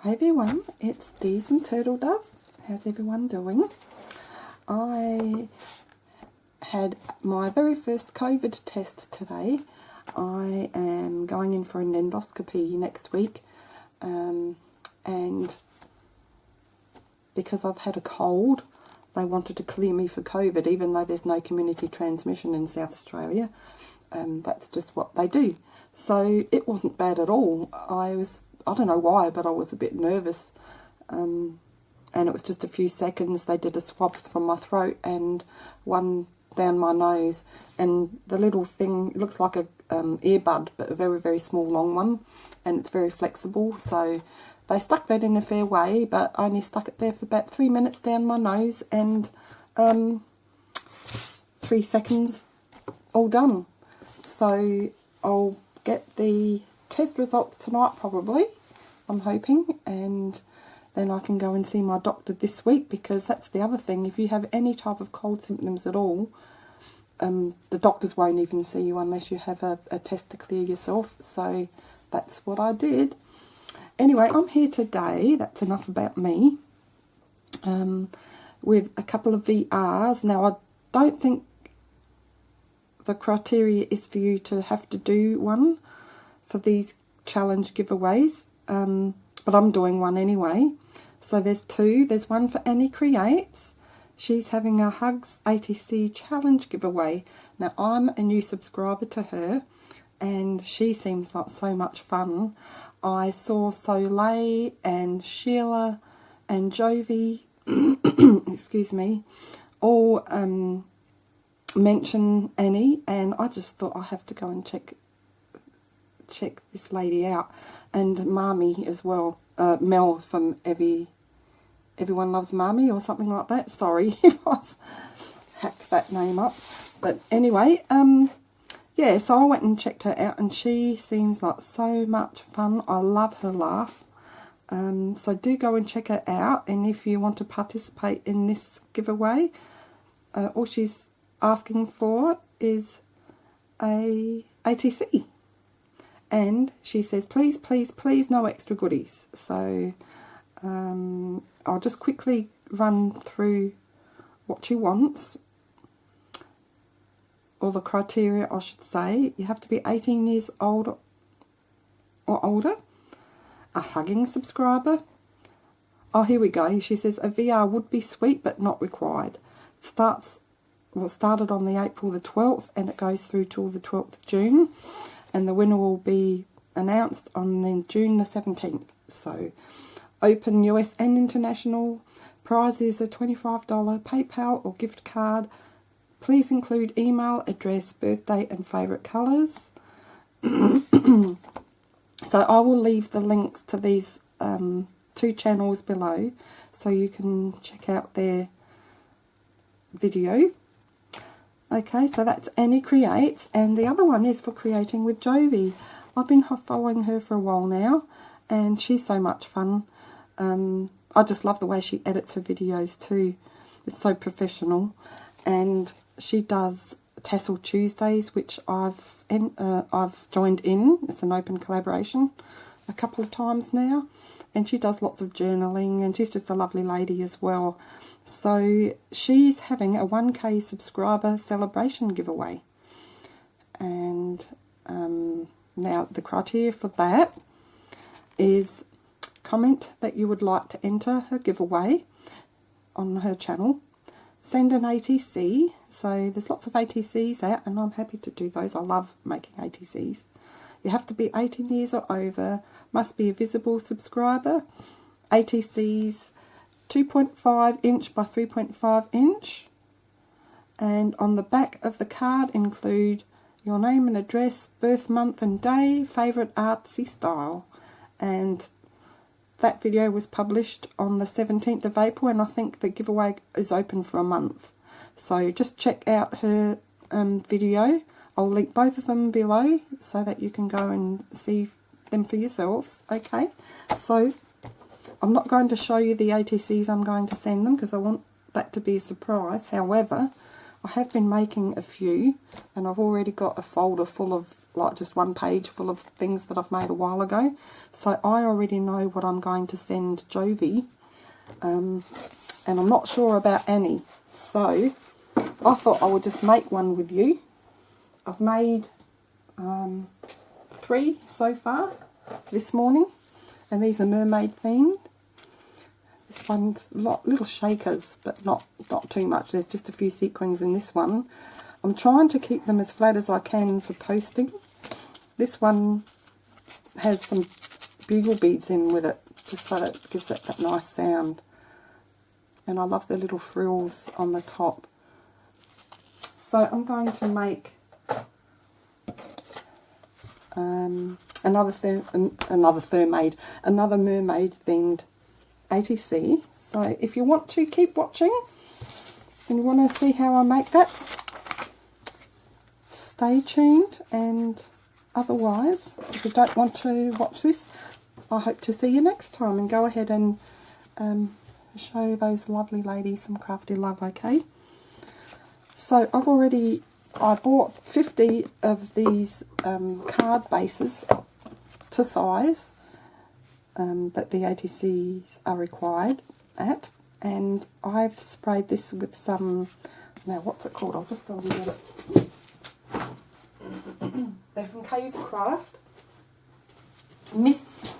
Hi everyone, it's Dee from Turtle Dove. How's everyone doing? I had my very first COVID test today. I am going in for an endoscopy next week, and because I've had a cold, they wanted to clear me for COVID, even though there's no community transmission in South Australia. That's just what they do. So it wasn't bad at all. I don't know why, but I was a bit nervous. And it was just a few seconds. They did a swab from my throat and one down my nose. And the little thing, it looks like a earbud, but a very, very small long one. And it's very flexible. So they stuck that in a fair way, but I only stuck it there for about 3 minutes down my nose. And 3 seconds, all done. So I'll get the test results tonight probably, I'm hoping, and then I can go and see my doctor this week, because that's the other thing. If you have any type of cold symptoms at all, the doctors won't even see you unless you have a test to clear yourself. So that's what I did. Anyway, I'm here today, that's enough about me, with a couple of VRs. Now, I don't think the criteria is for you to have to do one for these challenge giveaways, but I'm doing one anyway. So there's 2. There's one for Annie Creates. She's having a Hugs ATC challenge giveaway. Now, I'm a new subscriber to her, and she seems like so much fun. I saw Soleil and Sheila and Jovi, excuse me, all mention Annie, and I just thought I have to go and check this lady out, and Marmy as well, Mel from Everyone Loves Marmy or something like that. Sorry if I've hacked that name up, but anyway, yeah, so I went and checked her out, and she seems like so much fun. I love her laugh, so do go and check her out. And if you want to participate in this giveaway, all she's asking for is a ATC. And she says, please, please, please, no extra goodies. So I'll just quickly run through what she wants, or the criteria, I should say. You have to be 18 years old or older, a hugging subscriber. Oh, here we go. She says, a VR would be sweet, but not required. It started on the April the 12th, and it goes through till the 12th of June. And the winner will be announced on June the 17th. So, open US and international. Prize is a $25 PayPal or gift card. Please include email, address, birthday and favourite colours. So I will leave the links to these 2 channels below, so you can check out their video. Okay, so that's Annie Creates, and the other one is for Creating with Jovi. I've been following her for a while now, and she's so much fun. I just love the way she edits her videos too. It's so professional, and she does Tassel Tuesdays, which I've joined in. It's an open collaboration a couple of times now, and she does lots of journaling, and she's just a lovely lady as well. So she's having a 1K subscriber celebration giveaway, and now the criteria for that is comment that you would like to enter her giveaway on her channel, send an ATC. So there's lots of ATCs out, and I'm happy to do those. I love making ATCs. You have to be 18 years or over, must be a visible subscriber. ATCs 2.5 inch by 3.5 inch, and on the back of the card include your name and address, birth month and day, favourite artsy style. And that video was published on the 17th of April, and I think the giveaway is open for a month. So just check out her video. I'll link both of them below so that you can go and see them for yourselves. Okay, so I'm not going to show you the ATCs I'm going to send them, because I want that to be a surprise. However, I have been making a few, and I've already got a folder full of like just one page full of things that I've made a while ago. So I already know what I'm going to send Jovi. And I'm not sure about Annie. So I thought I would just make one with you. I've made 3 so far this morning. And these are mermaid themed. This one's little shakers, but not too much. There's just a few sequins in this one. I'm trying to keep them as flat as I can for posting. This one has some bugle beads in with it, just so that it gives it that nice sound. And I love the little frills on the top. So I'm going to make another mermaid themed ATC. So if you want to keep watching and you want to see how I make that, stay tuned. And otherwise, if you don't want to watch this, I hope to see you next time, and go ahead and show those lovely ladies some crafty love, okay? So I bought 50 of these card bases to size that the ATCs are required at, and I've sprayed this with some, now what's it called, I'll just go and get it. They're from K's Craft mists,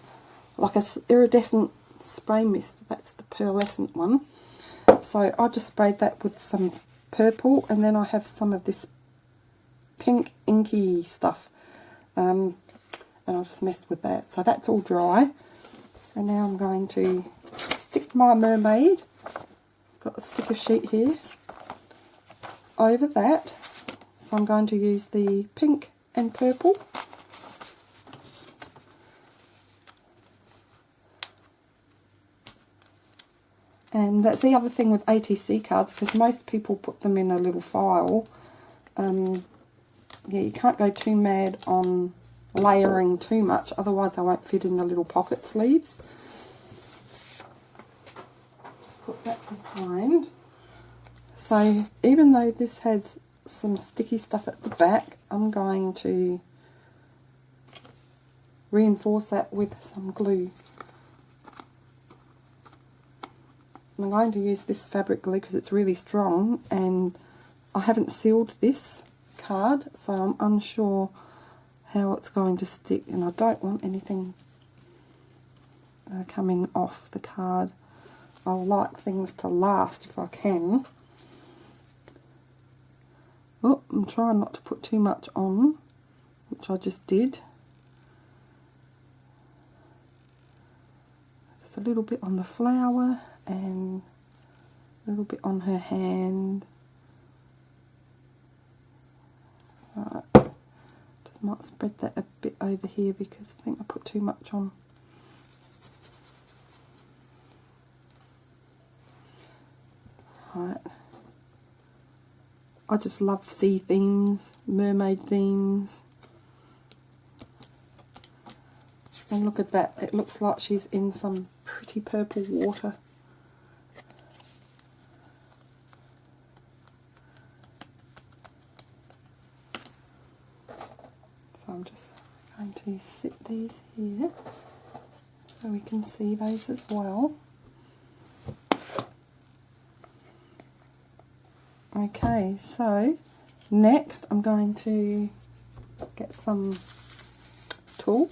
like a iridescent spray mist. That's the pearlescent one. So I just sprayed that with some purple, and then I have some of this pink inky stuff, and I'll just mess with that. So that's all dry, and now I'm going to stick my mermaid, got a sticker sheet here, over that. So I'm going to use the pink and purple. And that's the other thing with ATC cards, because most people put them in a little file. Yeah, you can't go too mad on layering too much, otherwise they won't fit in the little pocket sleeves. Just put that behind. So even though this has some sticky stuff at the back, I'm going to reinforce that with some glue. I'm going to use this fabric glue because it's really strong, and I haven't sealed this card, so I'm unsure how it's going to stick, and I don't want anything coming off the card. I like things to last if I can. Oh, I'm trying not to put too much on, which I just did. Just a little bit on the flower and a little bit on her hand. Right. Just might spread that a bit over here because I think I put too much on. Right. I just love sea themes, mermaid themes. And look at that, it looks like she's in some pretty purple water. So I'm just going to sit these here so we can see those as well. Okay, so next I'm going to get some tulle.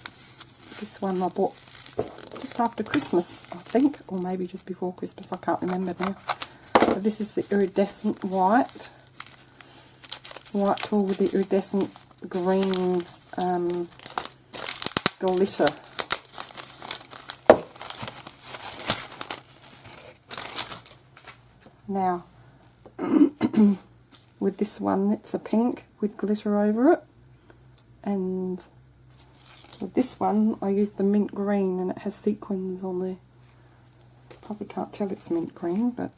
This one I bought just after Christmas, I think, or maybe just before Christmas, I can't remember now. So this is the iridescent white tulle with the iridescent green glitter. Now, with this one, it's a pink with glitter over it, and with this one I used the mint green, and it has sequins on there. Probably can't tell it's mint green, but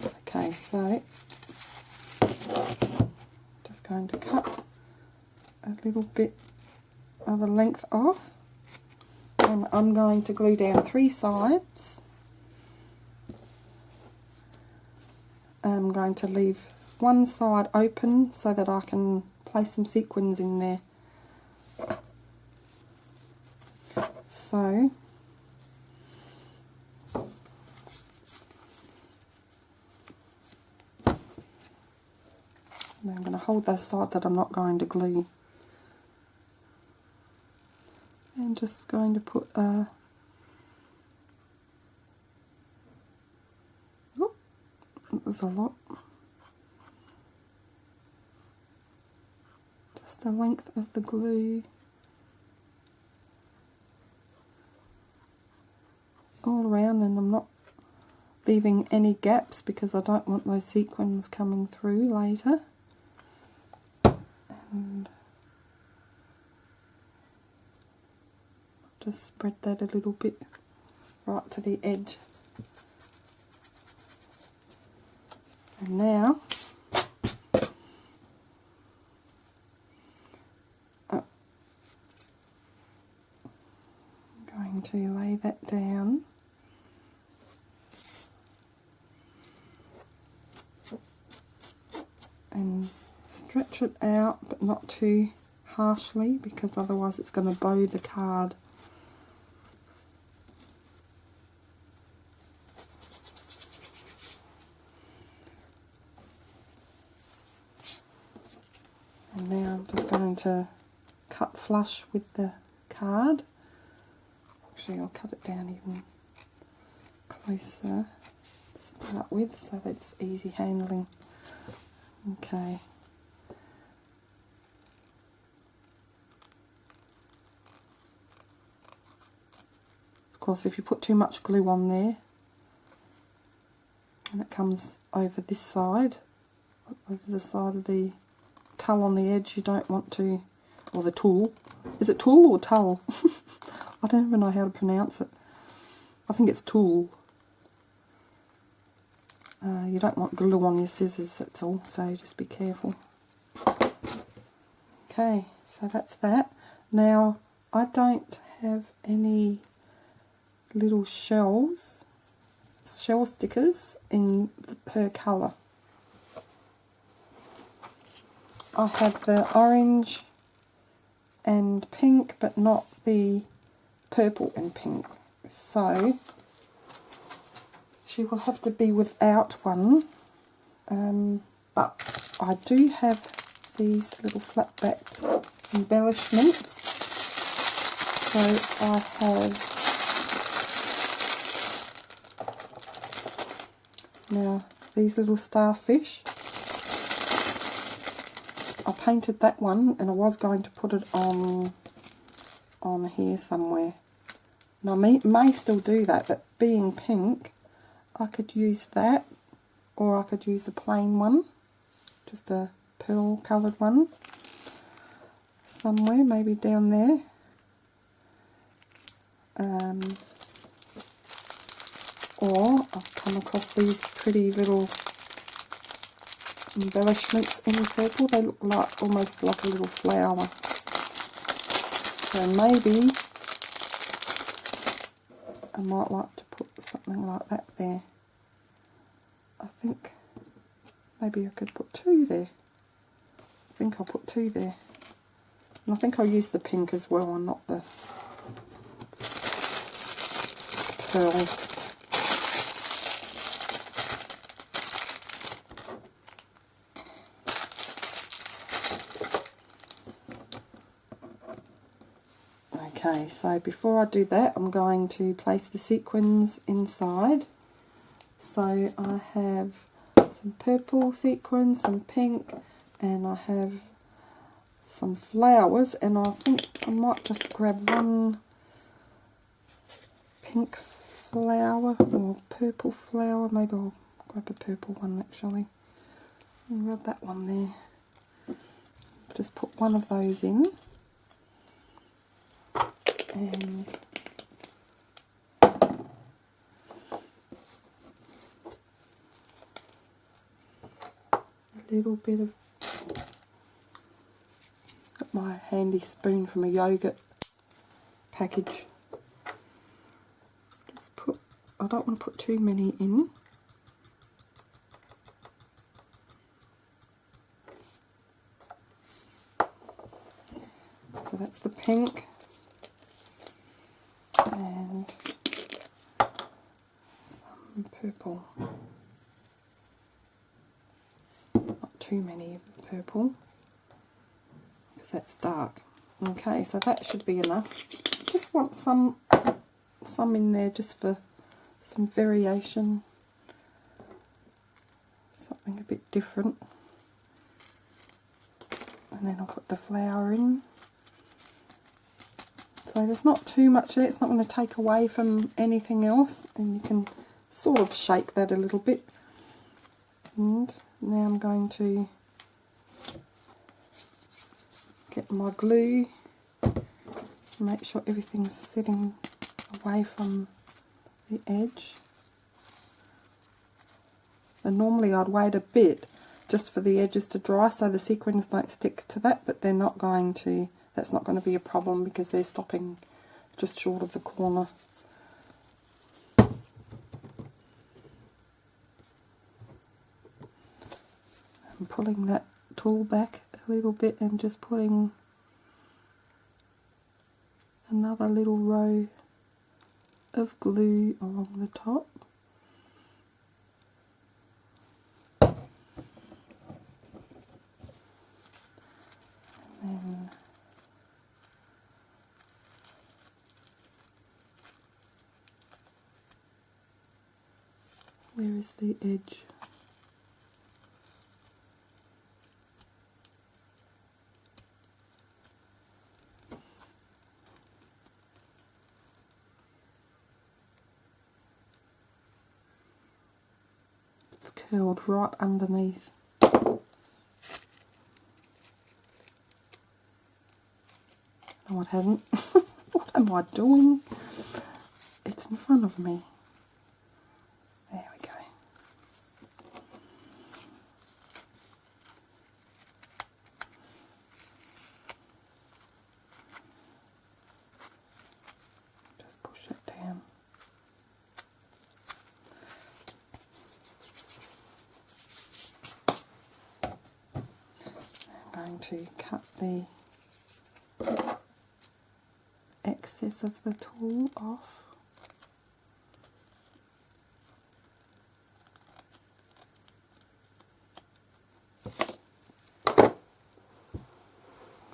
okay, so just going to cut a little bit of a length off, and I'm going to glue down 3 sides. I'm going to leave one side open so that I can place some sequins in there. So now I'm going to hold the side that I'm not going to glue. And just going to put a that was a lot. Just the length of the glue all around, and I'm not leaving any gaps because I don't want those sequins coming through later. And just spread that a little bit right to the edge. And now I'm going to lay that down. And stretch it out, but not too harshly, because otherwise it's going to bow the card. And now I'm just going to cut flush with the card. Actually, I'll cut it down even closer to start with, so that it's easy handling. Okay. Of course, if you put too much glue on there and it comes over this side, over the side of the tulle on the edge, you don't want to, or the tulle. Is it tulle or tulle? I don't even know how to pronounce it. I think it's tulle. You don't want glue on your scissors, that's all, so just be careful. Okay, so that's that. Now, I don't have any little shell stickers in her colour. I have the orange and pink, but not the purple and pink. So she will have to be without one, but I do have these little flat-backed embellishments. So I have now these little starfish. I painted that one, and I was going to put it on here somewhere. And I may still do that, but being pink, I could use that, or I could use a plain one, just a pearl coloured one, somewhere, maybe down there. Or I've come across these pretty little embellishments in purple. They look like almost like a little flower. So maybe I might like to put something like that there. I think maybe I could put two there. I think I'll put two there. And I think I'll use the pink as well, and not the pearl. Okay, so before I do that, I'm going to place the sequins inside. So I have some purple sequins, some pink, and I have some flowers, and I think I might just grab one pink flower or purple flower. Maybe I'll grab a purple one actually. And grab that one there. Just put one of those in. And a little bit of, got my handy spoon from a yogurt package. Just put, I don't want to put too many in. So that's the pink, and some purple. Not too many of the purple, because that's dark. Okay, so that should be enough. Just want some in there just for some variation, something a bit different. And then I'll put the flower in. So there's not too much there, it's not going to take away from anything else, and you can sort of shake that a little bit. And now I'm going to get my glue, make sure everything's sitting away from the edge. And normally I'd wait a bit just for the edges to dry so the sequins don't stick to that, but they're not going to. That's not going to be a problem because they're stopping just short of the corner. I'm pulling that tool back a little bit and just putting another little row of glue along the top. And then where is the edge? It's curled right underneath. No, it hasn't. What am I doing? It's in front of me. There we go. Just push it down. I'm going to cut the excess of the tool off.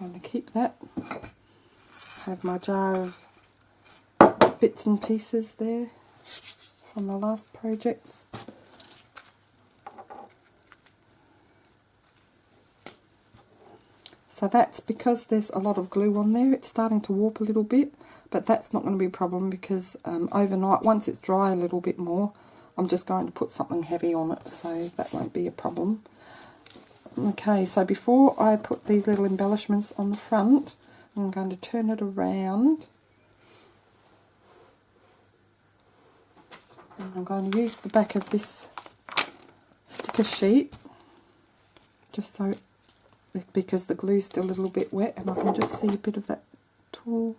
I'm going to keep that. I have my jar of bits and pieces there from the last projects. So that's because there's a lot of glue on there, it's starting to warp a little bit, but that's not going to be a problem because overnight, once it's dry a little bit more, I'm just going to put something heavy on it, so that won't be a problem. Okay, so before I put these little embellishments on the front, I'm going to turn it around. And I'm going to use the back of this sticker sheet, just so, because the glue's still a little bit wet and I can just see a bit of that tool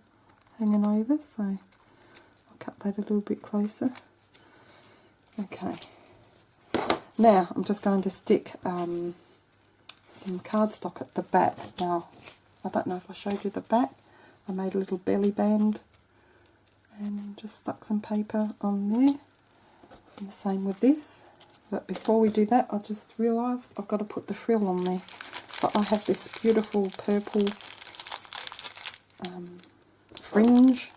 hanging over, so I'll cut that a little bit closer. Okay, now I'm just going to stick some cardstock at the back. Now, I don't know if I showed you the back. I made a little belly band and just stuck some paper on there. And the same with this. But before we do that, I just realised I've got to put the frill on there. But I have this beautiful purple fringe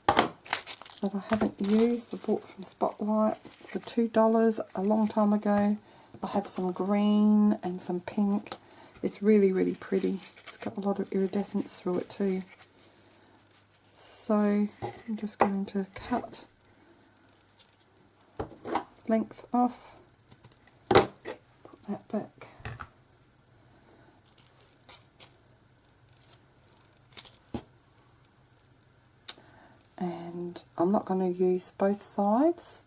that I haven't used. I bought from Spotlight for $2 a long time ago. I have some green and some pink. It's really, really pretty. It's got a lot of iridescence through it too. So I'm just going to cut length off, put that back. And I'm not going to use both sides.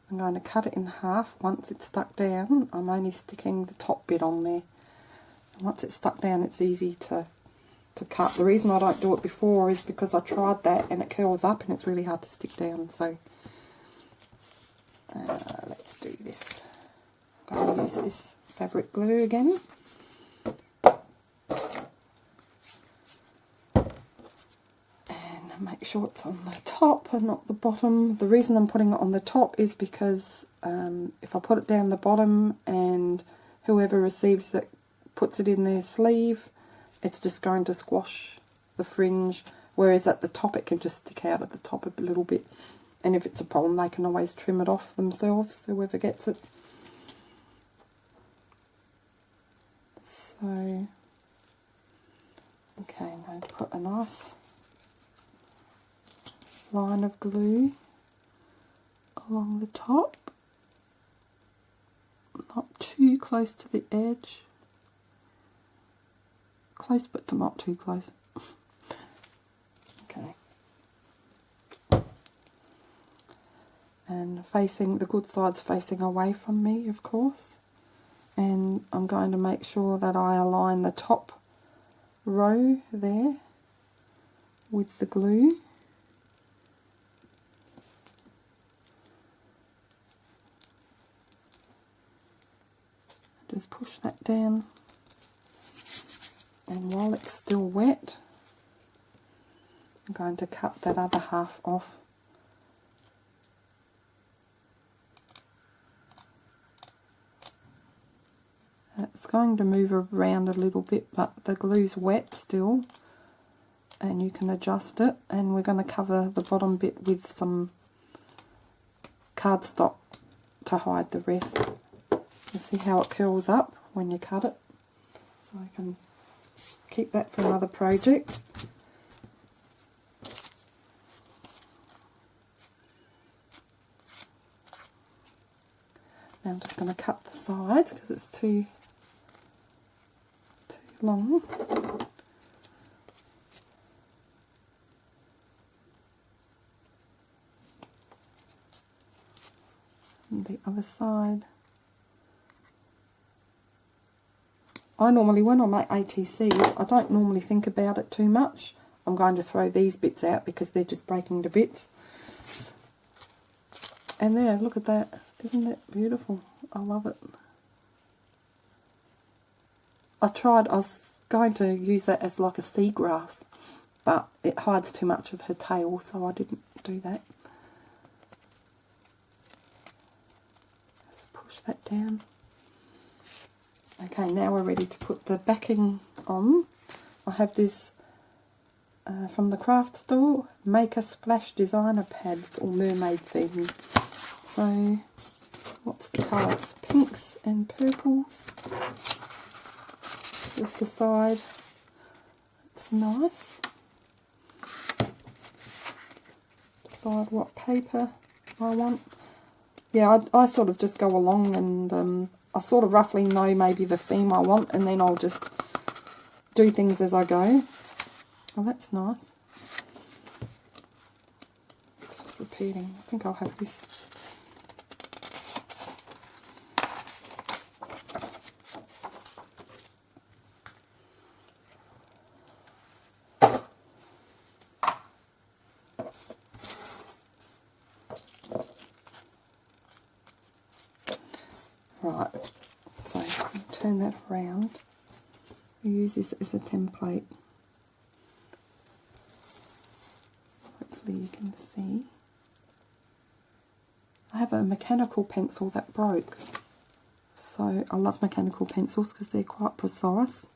I'm going to cut it in half. Once it's stuck down, I'm only sticking the top bit on there. And once it's stuck down, it's easy to cut. The reason I don't do it before is because I tried that and it curls up and it's really hard to stick down. So let's do this. I'm going to use this fabric glue again. And make sure it's on the top and not the bottom. The reason I'm putting it on the top is because if I put it down the bottom and whoever receives it puts it in their sleeve, it's just going to squash the fringe, whereas at the top it can just stick out at the top a little bit. And if it's a problem, they can always trim it off themselves, whoever gets it. So, okay, I'm going to put a nice line of glue along the top, not too close to the edge, close but not too close. Okay, and facing, the good side's facing away from me, of course, and I'm going to make sure that I align the top row there with the glue. Just push that down, and while it's still wet, I'm going to cut that other half off. It's going to move around a little bit, but the glue's wet still, and you can adjust it. And we're going to cover the bottom bit with some cardstock to hide the rest. You see how it curls up when you cut it, so I can keep that for another project. Now I'm just going to cut the sides because it's too long. And the other side. I normally, when I make ATCs, I don't normally think about it too much. I'm going to throw these bits out because they're just breaking to bits. And there, look at that. Isn't that beautiful? I love it. I was going to use that as like a seagrass, but it hides too much of her tail, so I didn't do that. Just push that down. Okay, now we're ready to put the backing on. I have this from the craft store, Make a Splash designer pads, or mermaid theme. So, what's the colours? Pinks and purples. Just decide it's nice. Decide what paper I want. Yeah, I sort of just go along and I sort of roughly know maybe the theme I want, and then I'll just do things as I go. Oh, that's nice. It's just repeating. I think I'll have this. Right, so turn that around. We use this as a template. Hopefully you can see. I have a mechanical pencil that broke, so I love mechanical pencils because they're quite precise.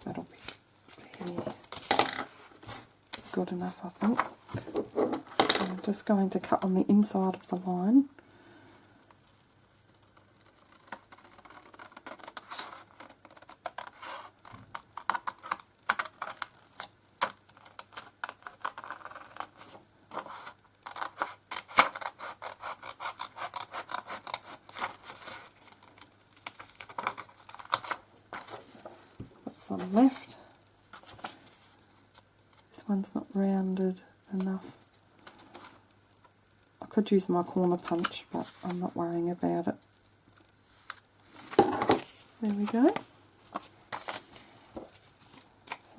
That'll be good enough, I think. So I'm just going to cut on the inside of the line. Some left. This one's not rounded enough. I could use my corner punch, but I'm not worrying about it. There we go.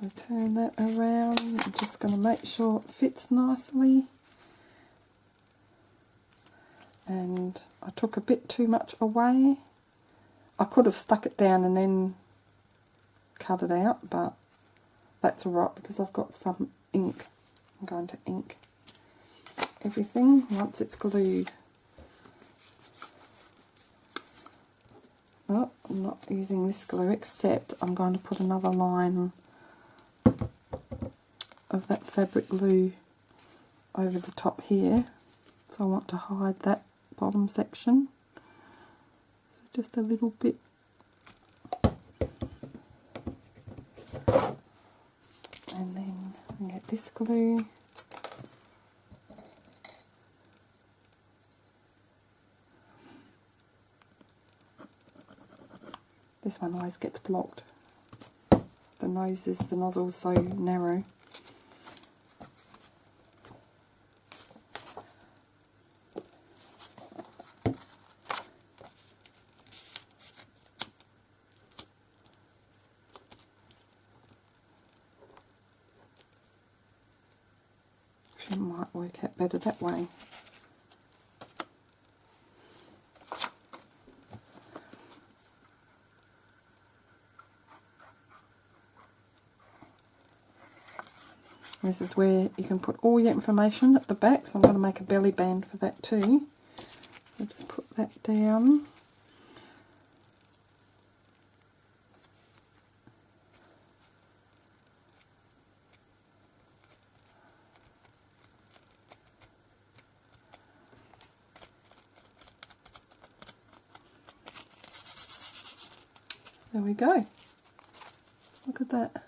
So turn that around. I'm just going to make sure it fits nicely. And I took a bit too much away. I could have stuck it down and then cut it out, but that's alright because I've got some ink. I'm going to ink everything once it's glued. Oh, I'm not using this glue, except I'm going to put another line of that fabric glue over the top here. So I want to hide that bottom section. So just a little bit. And then I get this glue. This one always gets blocked. The nozzle's so narrow. Actually, it might work out better that way. This is where you can put all your information at the back, so I'm going to make a belly band for that too. So just put that down. There we go. Look at that.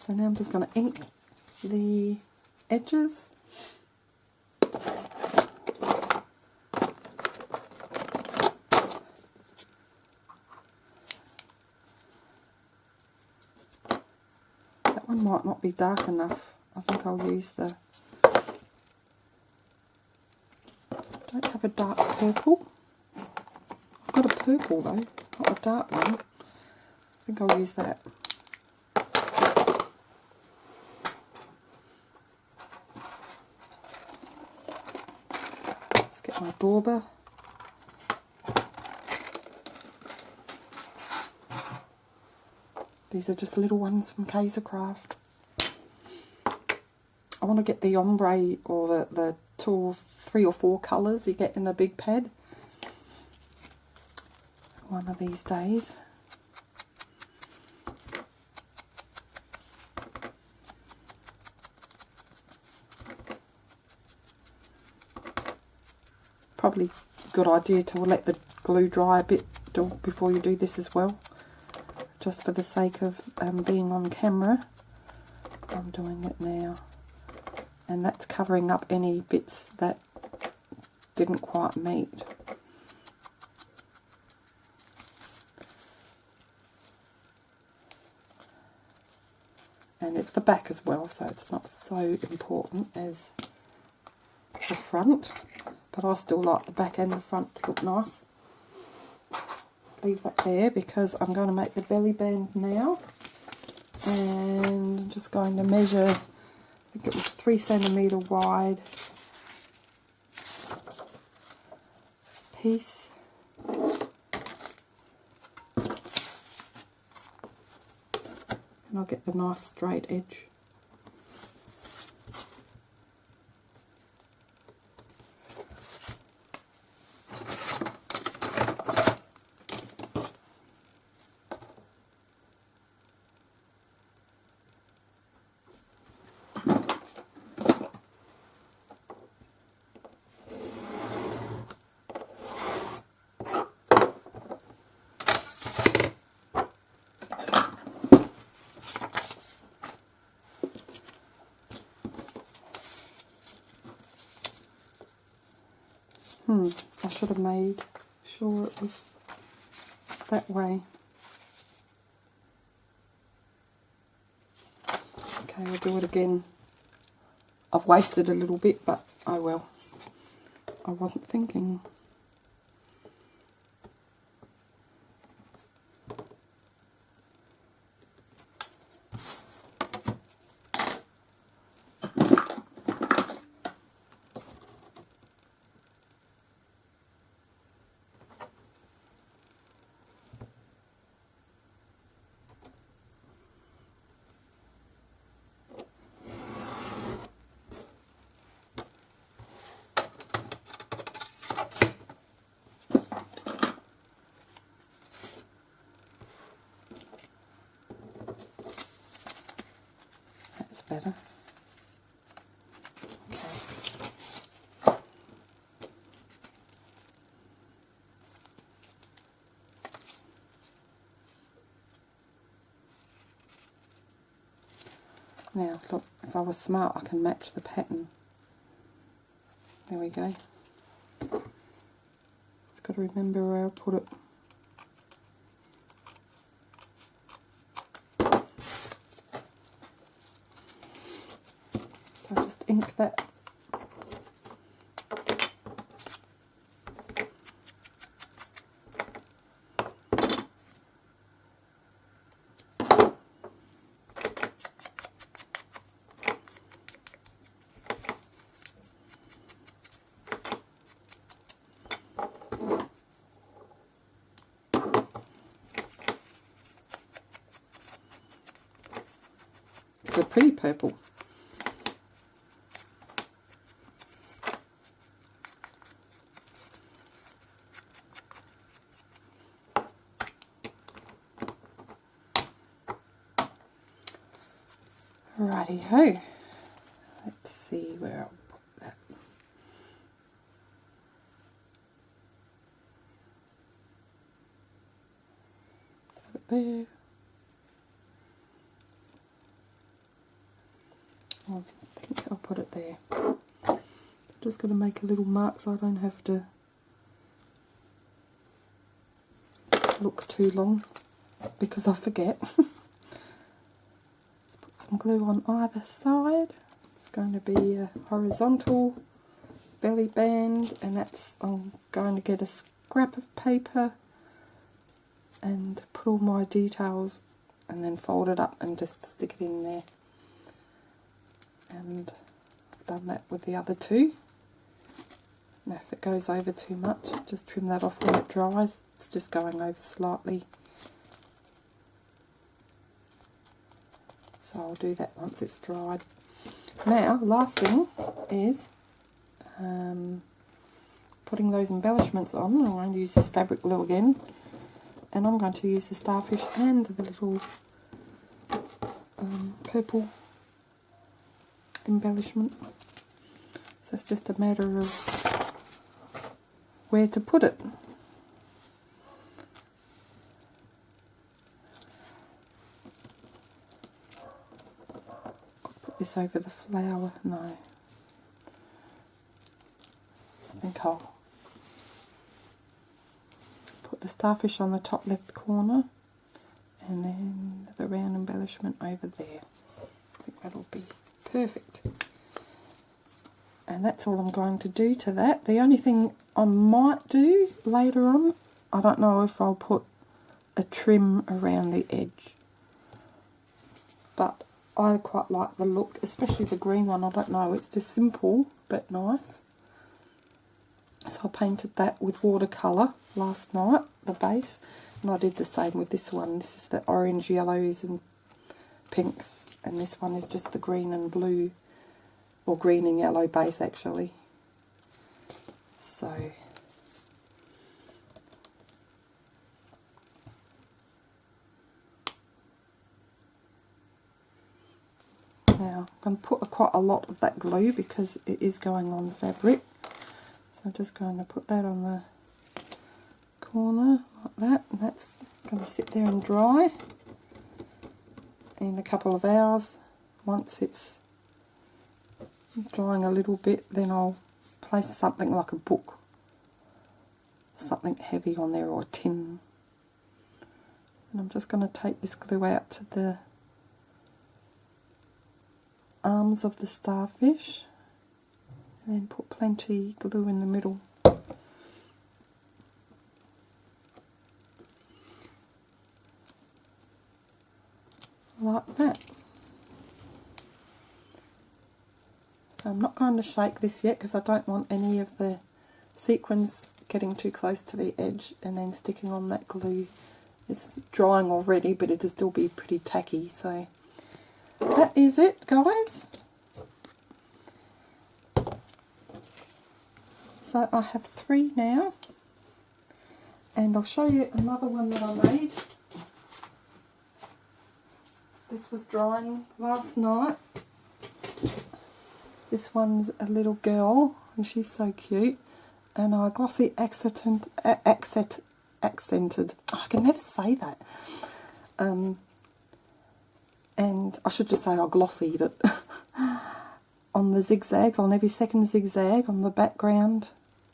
So now I'm just going to ink the edges. That one might not be dark enough. I think I'll use the... Don't have a dark purple. I've got a purple though, not a dark one. I think I'll use that. My dauber. These are just little ones from Craft. I want to get the ombre or the 3 or 4 colours you get in a big pad one of these days. Probably a good idea to let the glue dry a bit before you do this as well, just for the sake of being on camera. I'm doing it now, and that's covering up any bits that didn't quite meet. And it's the back as well, so it's not so important as the front. But I still like the back and the front to look nice. Leave that there because I'm going to make the belly band now. And I'm just going to measure, I think it was 3cm wide piece. And I'll get the nice straight edge. I should have made sure it was that way. Okay, I'll do it again. I've wasted a little bit, but oh well. I wasn't thinking. better. Okay. Now, look, if I was smart, I can match the pattern. There we go. Just got to remember where I put it. So just ink that. It's a pretty purple. Righty-ho. Let's see where I'll put that. Put it there. I think I'll put it there. Just going to make a little mark so I don't have to look too long because I forget. Glue on either side. It's going to be a horizontal belly band, and that's, I'm going to get a scrap of paper and put all my details and then fold it up and just stick it in there. And I've done that with the other two. Now if it goes over too much, just trim that off when it dries. It's just going over slightly. So I'll do that once it's dried. Now, last thing is putting those embellishments on. I'm going to use this fabric glue again, and I'm going to use the starfish and the little purple embellishment. So it's just a matter of where to put it. This over the flower. No, I think I'll put the starfish on the top left corner and then the round embellishment over there. I think that'll be perfect. And that's all I'm going to do to that. The only thing I might do later on, I don't know if I'll put a trim around the edge, but I quite like the look, especially the green one. I don't know, it's just simple but nice. So I painted that with watercolour last night, the base, and I did the same with this one. This is the orange, yellows and pinks, and this one is just the green and blue, or green and yellow base actually. So now I'm going to put quite a lot of that glue because it is going on fabric. So I'm just going to put that on the corner like that, and that's going to sit there and dry in a couple of hours. Once it's drying a little bit, then I'll place something like a book, something heavy on there, or a tin. And I'm just going to take this glue out to the arms of the starfish and then put plenty glue in the middle. Like that. So I'm not going to shake this yet because I don't want any of the sequins getting too close to the edge and then sticking on that glue. It's drying already, but it'll still be pretty tacky. So that is it, guys. So I have 3 now, and I'll show you another one that I made. This was drying last night, This one's a little girl, and she's so cute. And I glossy accented. I can never say that. And I should just say I glossied it on the zigzags, on every second zigzag on the background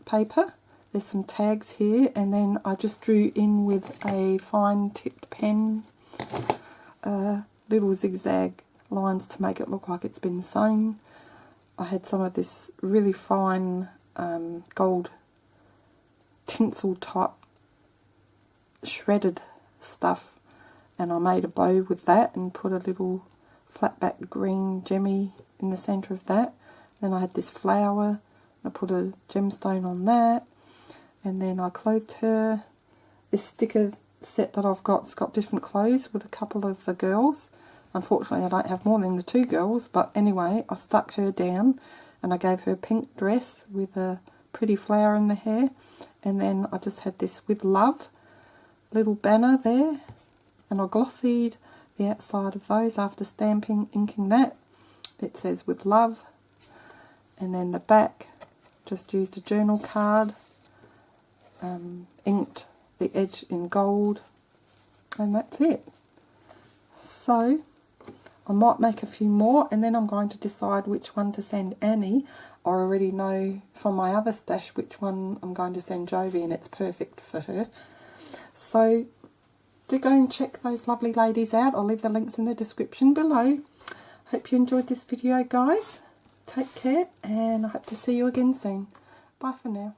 paper. There's some tags here, and then I just drew in with a fine tipped pen little zigzag lines to make it look like it's been sewn. I had some of this really fine gold tinsel type shredded stuff, and I made a bow with that and put a little flat back green gemmy in the centre of that. Then I had this flower, I put a gemstone on that, and then I clothed her. This sticker set that I've got, it's got different clothes with a couple of the girls. Unfortunately I don't have more than the 2 girls, but anyway, I stuck her down and I gave her a pink dress with a pretty flower in the hair, and then I just had this with love little banner there, and I glossied the outside of those after inking that. It says with love, and then the back just used a journal card, inked the edge in gold, and that's it. So I might make a few more, and then I'm going to decide which one to send Annie. I already know from my other stash which one I'm going to send Jovi, and it's perfect for her. So do go and check those lovely ladies out. I'll leave the links in the description below. Hope you enjoyed this video, guys. Take care, and I hope to see you again soon. Bye for now.